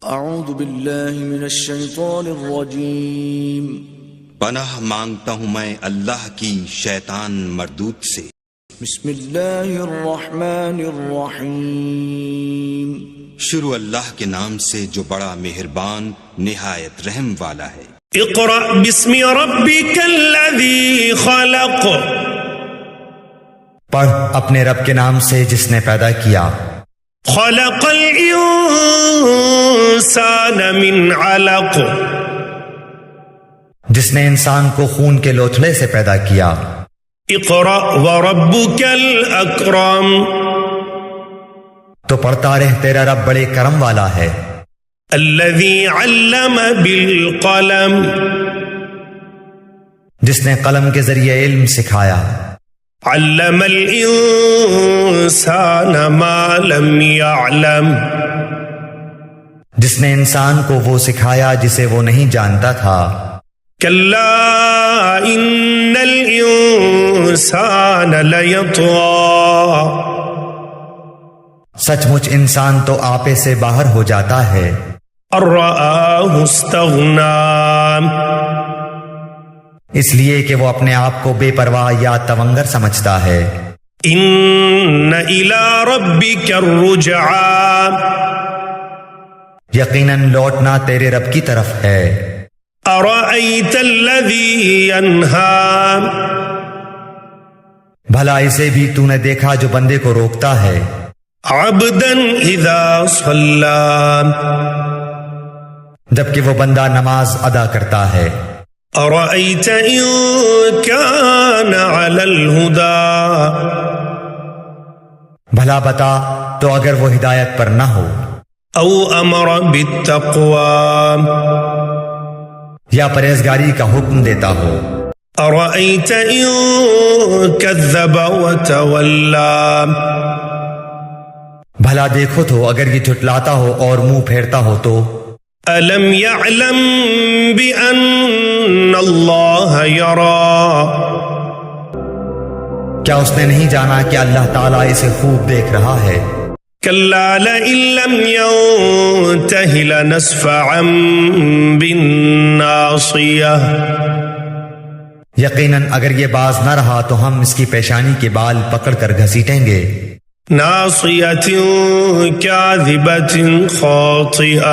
اعوذ باللہ من الشیطان الرجیم، پناہ مانگتا ہوں میں اللہ کی شیطان مردود سے۔ بسم اللہ الرحمن الرحیم، شروع اللہ کے نام سے جو بڑا مہربان نہایت رحم والا ہے۔ اقرأ بسم ربک الذی خلق، پڑھ اپنے رب کے نام سے جس نے پیدا کیا۔ خلق الانسان من علق، جس نے انسان کو خون کے لوتھڑے سے پیدا کیا۔ اقرأ وربک الاکرم، تو پڑھتا رہ تیرا رب بڑے کرم والا ہے۔ الذی علم بالقلم، جس نے قلم کے ذریعے علم سکھایا۔ علم الانسان ما لم يعلم، جس نے انسان کو وہ سکھایا جسے وہ نہیں جانتا تھا۔ کلا ان الانسان لیطغی، سچ مچ انسان تو آپے سے باہر ہو جاتا ہے۔ ان رآہ استغنی، اس لیے کہ وہ اپنے آپ کو بے پرواہ یا تونگر سمجھتا ہے۔ ان الی ربک الرجعی، یقیناً لوٹنا تیرے رب کی طرف ہے۔ ارأیت الذی ینہی، بھلا اسے بھی تو نے دیکھا جو بندے کو روکتا ہے۔ عبدا اذا صلی، جبکہ وہ بندہ نماز ادا کرتا ہے۔ ارأیت ان کان علی الہدی، بھلا بتا تو اگر وہ ہدایت پر نہ ہو۔ او امر بالتقوی، یا پرہیزگاری کا حکم دیتا ہو۔ ارأیت ان کذب وتولی، بھلا دیکھو تو اگر یہ جھٹلاتا ہو اور منہ پھیرتا ہو تو۔ الم یعلم بان اللہ یری، کیا اس نے نہیں جانا کہ اللہ تعالیٰ اسے خوب دیکھ رہا ہے۔ کلا لئن لم ینتہ لنسفعا بالناصیہ، یقیناً اگر یہ باز نہ رہا تو ہم اس کی پیشانی کے بال پکڑ کر گھسیٹیں گے۔ ناصیۃ کاذبۃ خاطئہ،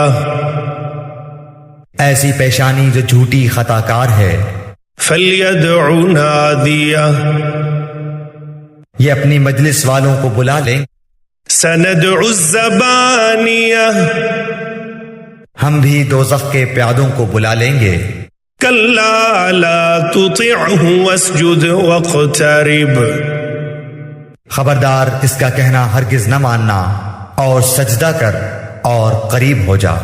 ایسی پیشانی جو جھوٹی خطا کار ہے۔ فلیدع نادیہ، یہ اپنی مجلس والوں کو بلا لیں۔ سندع الزبانیہ، ہم بھی دوزخ کے پیادوں کو بلا لیں گے۔ کلا لا تطعہ واسجد واقترب، خبردار اس کا کہنا ہرگز نہ ماننا، اور سجدہ کر اور قریب ہو جا۔